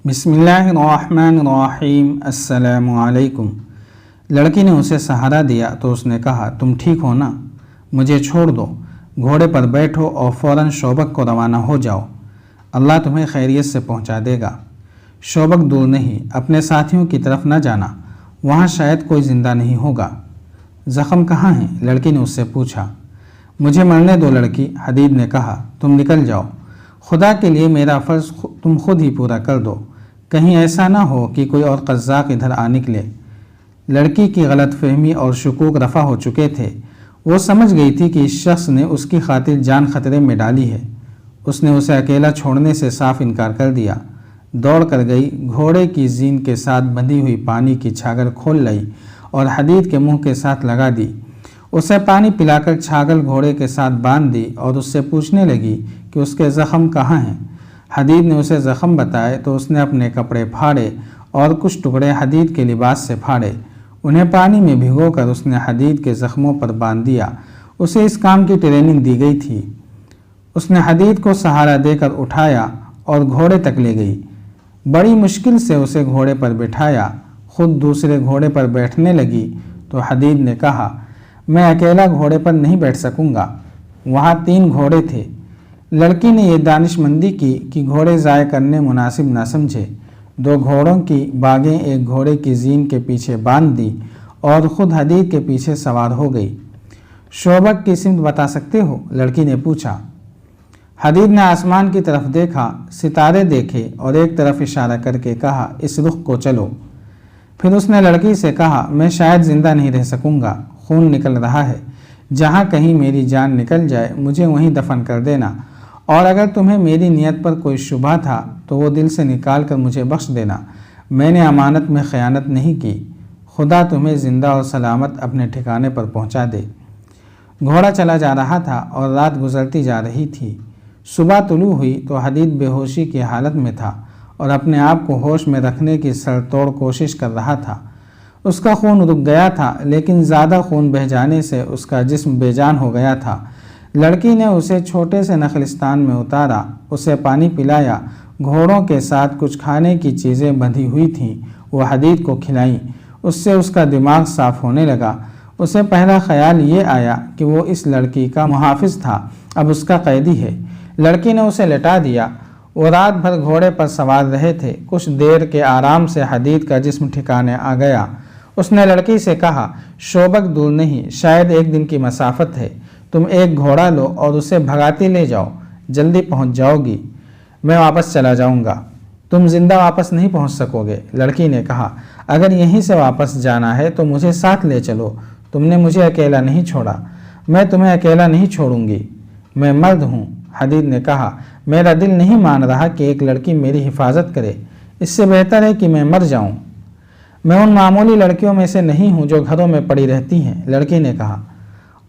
بسم اللہ الرحمن الرحیم۔ السلام علیکم۔ لڑکی نے اسے سہارا دیا تو اس نے کہا، تم ٹھیک ہو نا؟ مجھے چھوڑ دو، گھوڑے پر بیٹھو اور فوراً شوبک کو روانہ ہو جاؤ، اللہ تمہیں خیریت سے پہنچا دے گا۔ شوبک دور نہیں، اپنے ساتھیوں کی طرف نہ جانا، وہاں شاید کوئی زندہ نہیں ہوگا۔ زخم کہاں ہیں؟ لڑکی نے اس سے پوچھا۔ مجھے مرنے دو لڑکی، حدید نے کہا، تم نکل جاؤ، خدا کے لیے میرا فرض تم خود ہی پورا کر دو، کہیں ایسا نہ ہو کہ کوئی اور قزاق ادھر آ نکلے۔ لڑکی کی غلط فہمی اور شکوک رفع ہو چکے تھے، وہ سمجھ گئی تھی کہ اس شخص نے اس کی خاطر جان خطرے میں ڈالی ہے۔ اس نے اسے اکیلا چھوڑنے سے صاف انکار کر دیا، دوڑ کر گئی، گھوڑے کی زین کے ساتھ بندھی ہوئی پانی کی چھاگل کھول لائی اور حدید کے منہ کے ساتھ لگا دی۔ اسے پانی پلا کر چھاگل گھوڑے کے ساتھ باندھ دی اور اس سے پوچھنے لگی کہ اس کے زخم کہاں ہیں۔ حدید نے اسے زخم بتائے تو اس نے اپنے کپڑے پھاڑے اور کچھ ٹکڑے حدید کے لباس سے پھاڑے، انہیں پانی میں بھگو کر اس نے حدید کے زخموں پر باندھ دیا۔ اسے اس کام کی ٹریننگ دی گئی تھی۔ اس نے حدید کو سہارا دے کر اٹھایا اور گھوڑے تک لے گئی، بڑی مشکل سے اسے گھوڑے پر بٹھایا، خود دوسرے گھوڑے پر بیٹھنے لگی تو حدید نے کہا، میں اکیلا گھوڑے پر نہیں بیٹھ سکوں گا، وہاں 3 گھوڑے تھے۔ لڑکی نے یہ دانش مندی کی کہ گھوڑے ضائع کرنے مناسب نہ سمجھے، 2 گھوڑوں کی باگیں ایک گھوڑے کی زین کے پیچھے باندھ دی اور خود حدید کے پیچھے سوار ہو گئی۔ شوبک کی سمت بتا سکتے ہو؟ لڑکی نے پوچھا۔ حدید نے آسمان کی طرف دیکھا، ستارے دیکھے اور ایک طرف اشارہ کر کے کہا، اس رخ کو چلو۔ پھر اس نے لڑکی سے کہا، میں شاید زندہ نہیں رہ سکوں گا، خون نکل رہا ہے، جہاں کہیں میری جان نکل جائے مجھے وہیں دفن کر دینا، اور اگر تمہیں میری نیت پر کوئی شبہ تھا تو وہ دل سے نکال کر مجھے بخش دینا، میں نے امانت میں خیانت نہیں کی، خدا تمہیں زندہ اور سلامت اپنے ٹھکانے پر پہنچا دے۔ گھوڑا چلا جا رہا تھا اور رات گزرتی جا رہی تھی۔ صبح طلوع ہوئی تو حدید بے ہوشی کی حالت میں تھا اور اپنے آپ کو ہوش میں رکھنے کی سر توڑ کوشش کر رہا تھا۔ اس کا خون رک گیا تھا، لیکن زیادہ خون بہہ جانے سے اس کا جسم بے جان ہو گیا تھا۔ لڑکی نے اسے چھوٹے سے نخلستان میں اتارا، اسے پانی پلایا، گھوڑوں کے ساتھ کچھ کھانے کی چیزیں بندھی ہوئی تھیں، وہ حدید کو کھلائیں۔ اس سے اس کا دماغ صاف ہونے لگا۔ اسے پہلا خیال یہ آیا کہ وہ اس لڑکی کا محافظ تھا، اب اس کا قیدی ہے۔ لڑکی نے اسے لٹا دیا۔ وہ رات بھر گھوڑے پر سوار رہے تھے۔ کچھ دیر کے آرام سے حدید کا جسم ٹھکانے آ گیا۔ اس نے لڑکی سے کہا، شوبک دور نہیں، شاید 1 دن کی مسافت ہے، تم ایک گھوڑا لو اور اسے بھگاتی لے جاؤ، جلدی پہنچ جاؤ گی، میں واپس چلا جاؤں گا۔ تم زندہ واپس نہیں پہنچ سکو گے، لڑکی نے کہا، اگر یہیں سے واپس جانا ہے تو مجھے ساتھ لے چلو، تم نے مجھے اکیلا نہیں چھوڑا، میں تمہیں اکیلا نہیں چھوڑوں گی، میں مرد ہوں۔ حدید نے کہا، میرا دل نہیں مان رہا کہ ایک لڑکی میری حفاظت کرے، اس سے بہتر ہے کہ میں مر جاؤں۔ میں ان معمولی لڑکیوں میں سے نہیں ہوں جو گھروں میں پڑی رہتی ہیں، لڑکی نے کہا،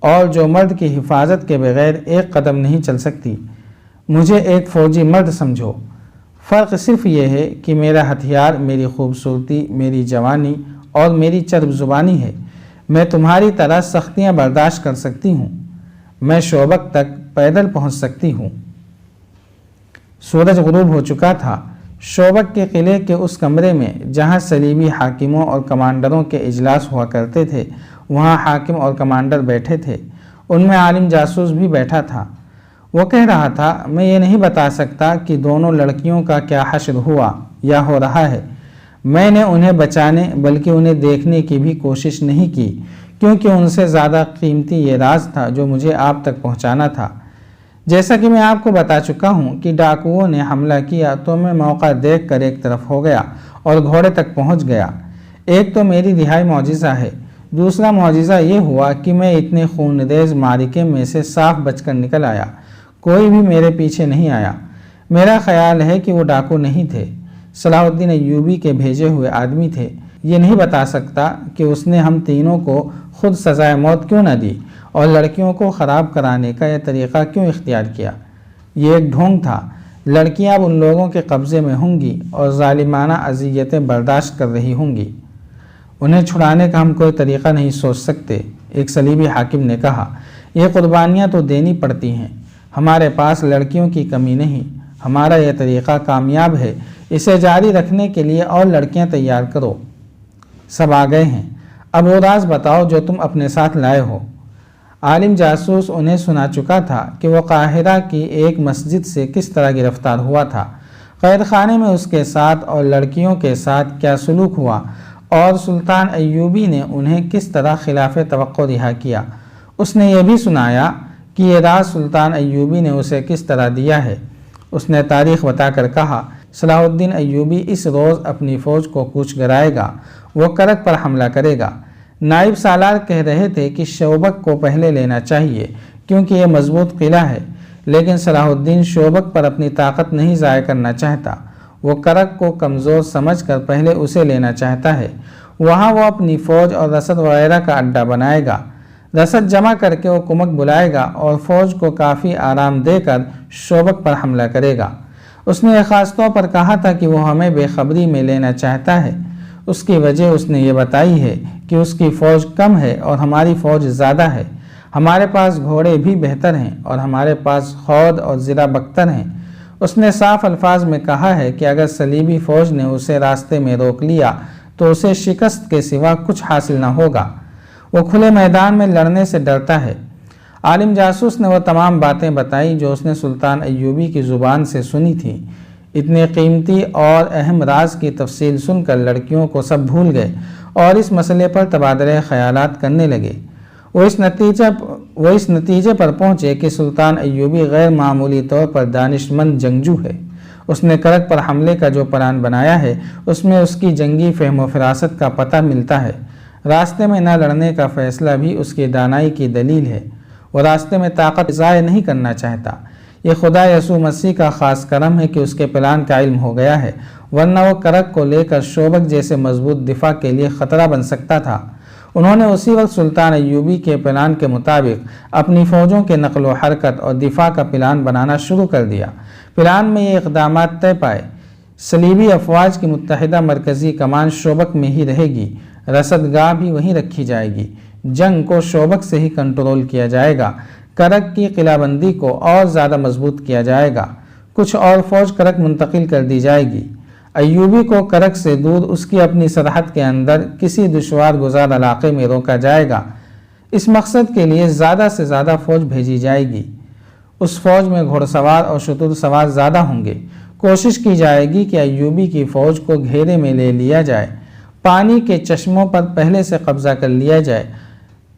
اور جو مرد کی حفاظت کے بغیر ایک قدم نہیں چل سکتی۔ مجھے ایک فوجی مرد سمجھو، فرق صرف یہ ہے کہ میرا ہتھیار میری خوبصورتی، میری جوانی اور میری چرب زبانی ہے۔ میں تمہاری طرح سختیاں برداشت کر سکتی ہوں، میں شوبک تک پیدل پہنچ سکتی ہوں۔ سورج غروب ہو چکا تھا۔ شوبک کے قلعے کے اس کمرے میں جہاں صلیبی حاکموں اور کمانڈروں کے اجلاس ہوا کرتے تھے، وہاں حاکم اور کمانڈر بیٹھے تھے، ان میں عالم جاسوس بھی بیٹھا تھا۔ وہ کہہ رہا تھا، میں یہ نہیں بتا سکتا کہ دونوں لڑکیوں کا کیا حشر ہوا یا ہو رہا ہے، میں نے انہیں بچانے بلکہ انہیں دیکھنے کی بھی کوشش نہیں کی، کیونکہ ان سے زیادہ قیمتی یہ راز تھا جو مجھے آپ تک پہنچانا تھا۔ جیسا کہ میں آپ کو بتا چکا ہوں کہ ڈاکوؤں نے حملہ کیا تو میں موقع دیکھ کر ایک طرف ہو گیا اور گھوڑے تک پہنچ گیا۔ ایک تو میری رہائی معجزہ ہے، دوسرا معجزہ یہ ہوا کہ میں اتنے خونریز معرکے میں سے صاف بچ کر نکل آیا، کوئی بھی میرے پیچھے نہیں آیا۔ میرا خیال ہے کہ وہ ڈاکو نہیں تھے، صلاح الدین ایوبی کے بھیجے ہوئے آدمی تھے۔ یہ نہیں بتا سکتا کہ اس نے ہم تینوں کو خود سزائے موت کیوں نہ دی اور لڑکیوں کو خراب کرانے کا یہ طریقہ کیوں اختیار کیا۔ یہ ایک ڈھونگ تھا، لڑکیاں اب ان لوگوں کے قبضے میں ہوں گی اور ظالمانہ اذیتیں برداشت کر رہی ہوں گی، انہیں چھڑانے کا ہم کوئی طریقہ نہیں سوچ سکتے۔ ایک صلیبی حاکم نے کہا، یہ قربانیاں تو دینی پڑتی ہیں، ہمارے پاس لڑکیوں کی کمی نہیں، ہمارا یہ طریقہ کامیاب ہے، اسے جاری رکھنے کے لیے اور لڑکیاں تیار کرو۔ سب آ گئے ہیں، اب وہ راز بتاؤ جو تم اپنے ساتھ لائے ہو۔ عالم جاسوس انہیں سنا چکا تھا کہ وہ قاہرہ کی ایک مسجد سے کس طرح گرفتار ہوا تھا، قید خانے میں اس کے ساتھ اور لڑکیوں کے ساتھ کیا سلوک ہوا، اور سلطان ایوبی نے انہیں کس طرح خلاف توقع رہا کیا۔ اس نے یہ بھی سنایا کہ یہ راز سلطان ایوبی نے اسے کس طرح دیا ہے۔ اس نے تاریخ بتا کر کہا، صلاح الدین ایوبی اس روز اپنی فوج کو کوچ کرائے گا، وہ کرک پر حملہ کرے گا۔ نائب سالار کہہ رہے تھے کہ شوبک کو پہلے لینا چاہیے کیونکہ یہ مضبوط قلعہ ہے، لیکن صلاح الدین شوبک پر اپنی طاقت نہیں ضائع کرنا چاہتا، وہ کرک کو کمزور سمجھ کر پہلے اسے لینا چاہتا ہے۔ وہاں وہ اپنی فوج اور رسد وغیرہ کا اڈہ بنائے گا، رسد جمع کر کے وہ کمک بلائے گا اور فوج کو کافی آرام دے کر شوبک پر حملہ کرے گا۔ اس نے خاص طور پر کہا تھا کہ وہ ہمیں بے خبری میں لینا چاہتا ہے۔ اس کی وجہ اس نے یہ بتائی ہے کہ اس کی فوج کم ہے اور ہماری فوج زیادہ ہے، ہمارے پاس گھوڑے بھی بہتر ہیں اور ہمارے پاس خود اور زرہ بختر ہیں۔ اس نے صاف الفاظ میں کہا ہے کہ اگر صلیبی فوج نے اسے راستے میں روک لیا تو اسے شکست کے سوا کچھ حاصل نہ ہوگا، وہ کھلے میدان میں لڑنے سے ڈرتا ہے۔ عالم جاسوس نے وہ تمام باتیں بتائیں جو اس نے سلطان ایوبی کی زبان سے سنی تھی۔ اتنے قیمتی اور اہم راز کی تفصیل سن کر لڑکیوں کو سب بھول گئے اور اس مسئلے پر تبادلہ خیالات کرنے لگے۔ وہ اس نتیجے پر پہنچے کہ سلطان ایوبی غیر معمولی طور پر دانشمند جنگجو ہے۔ اس نے کرک پر حملے کا جو پلان بنایا ہے اس میں اس کی جنگی فہم و فراست کا پتہ ملتا ہے۔ راستے میں نہ لڑنے کا فیصلہ بھی اس کی دانائی کی دلیل ہے۔ وہ راستے میں طاقت ضائع نہیں کرنا چاہتا۔ یہ خدا یسوع مسیح کا خاص کرم ہے کہ اس کے پلان کا علم ہو گیا ہے، ورنہ وہ کرک کو لے کر شوبک جیسے مضبوط دفاع کے لیے خطرہ بن سکتا تھا۔ انہوں نے اسی وقت سلطان ایوبی کے پلان کے مطابق اپنی فوجوں کے نقل و حرکت اور دفاع کا پلان بنانا شروع کر دیا۔ پلان میں یہ اقدامات طے پائے: صلیبی افواج کی متحدہ مرکزی کمان شوبک میں ہی رہے گی، رسد گاہ بھی وہیں رکھی جائے گی، جنگ کو شوبک سے ہی کنٹرول کیا جائے گا، کرک کی قلعہ بندی کو اور زیادہ مضبوط کیا جائے گا، کچھ اور فوج کرک منتقل کر دی جائے گی، ایوبی کو کرک سے دور اس کی اپنی سرحد کے اندر کسی دشوار گزار علاقے میں روکا جائے گا۔ اس مقصد کے لیے زیادہ سے زیادہ فوج بھیجی جائے گی۔ اس فوج میں گھوڑ سوار اور شتر سوار زیادہ ہوں گے۔ کوشش کی جائے گی کہ ایوبی کی فوج کو گھیرے میں لے لیا جائے، پانی کے چشموں پر پہلے سے قبضہ کر لیا جائے۔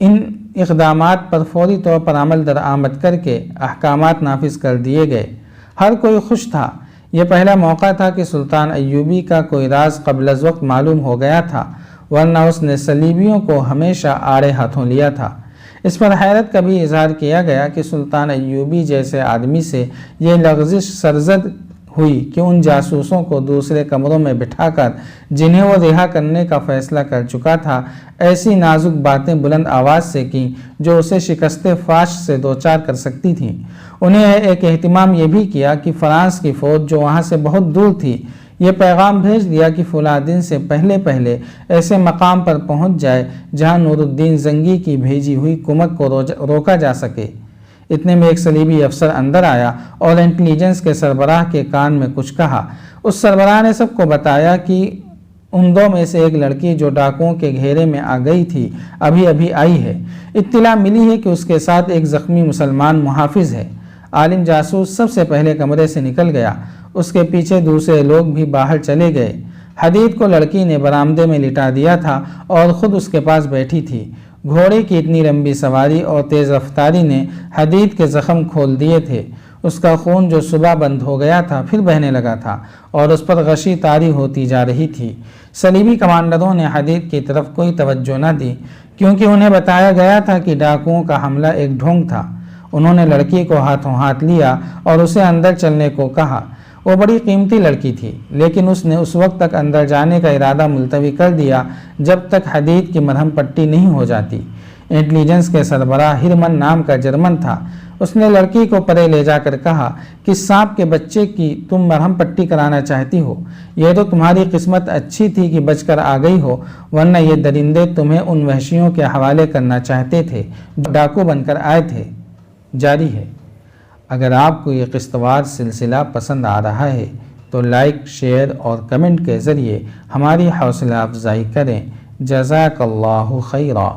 ان اقدامات پر فوری طور پر عمل درآمد کر کے احکامات نافذ کر دیے گئے۔ ہر کوئی خوش تھا۔ یہ پہلا موقع تھا کہ سلطان ایوبی کا کوئی راز قبل از وقت معلوم ہو گیا تھا، ورنہ اس نے صلیبیوں کو ہمیشہ آڑے ہاتھوں لیا تھا۔ اس پر حیرت کا بھی اظہار کیا گیا کہ سلطان ایوبی جیسے آدمی سے یہ لغزش سرزد ہوئی کہ ان جاسوسوں کو دوسرے کمروں میں بٹھا کر جنہیں وہ رہا کرنے کا فیصلہ کر چکا تھا ایسی نازک باتیں بلند آواز سے کیں جو اسے شکست فاش سے دوچار کر سکتی تھیں۔ انہیں ایک اہتمام یہ بھی کیا کہ فرانس کی فوج جو وہاں سے بہت دور تھی یہ پیغام بھیج دیا کہ فلاں دن سے پہلے ایسے مقام پر پہنچ جائے جہاں نور الدین زنگی کی بھیجی ہوئی کمک کو روکا جا سکے۔ اتنے میں ایک صلیبی افسر اندر آیا اور انٹیلیجنس کے سربراہ کے کان میں کچھ کہا۔ اس سربراہ نے سب کو بتایا کہ ان دو میں سے ایک لڑکی جو ڈاکوؤں کے گھیرے میں آ گئی تھی ابھی آئی ہے۔ اطلاع ملی ہے کہ اس کے ساتھ ایک زخمی مسلمان محافظ ہے۔ عالم جاسوس سب سے پہلے کمرے سے نکل گیا، اس کے پیچھے دوسرے لوگ بھی باہر چلے گئے۔ حدید کو لڑکی نے برآمدے میں لٹا دیا تھا اور خود اس کے پاس بیٹھی تھی۔ گھوڑے کی اتنی لمبی سواری اور تیز رفتاری نے حدید کے زخم کھول دیے تھے۔ اس کا خون جو صبح بند ہو گیا تھا پھر بہنے لگا تھا اور اس پر غشی طاری ہوتی جا رہی تھی۔ صلیبی کمانڈروں نے حدید کی طرف کوئی توجہ نہ دی کیونکہ انہیں بتایا گیا تھا کہ ڈاکوؤں کا حملہ ایک ڈھونگ تھا۔ انہوں نے لڑکی کو ہاتھوں ہاتھ لیا اور اسے اندر چلنے کو کہا۔ وہ بڑی قیمتی لڑکی تھی لیکن اس نے اس وقت تک اندر جانے کا ارادہ ملتوی کر دیا جب تک حدید کی مرہم پٹی نہیں ہو جاتی۔ انٹیلیجنس کے سربراہ ہرمن نام کا جرمن تھا۔ اس نے لڑکی کو پرے لے جا کر کہا کہ سانپ کے بچے کی تم مرہم پٹی کرانا چاہتی ہو، یہ تو تمہاری قسمت اچھی تھی کہ بچ کر آ گئی ہو، ورنہ یہ درندے تمہیں ان وحشیوں کے حوالے کرنا چاہتے تھے جو ڈاکو بن کر آئے تھے۔ جاری ہے۔ اگر آپ کو یہ قسط وار سلسلہ پسند آ رہا ہے تو لائک، شیئر اور کمنٹ کے ذریعے ہماری حوصلہ افزائی کریں۔ جزاک اللہ خیرا۔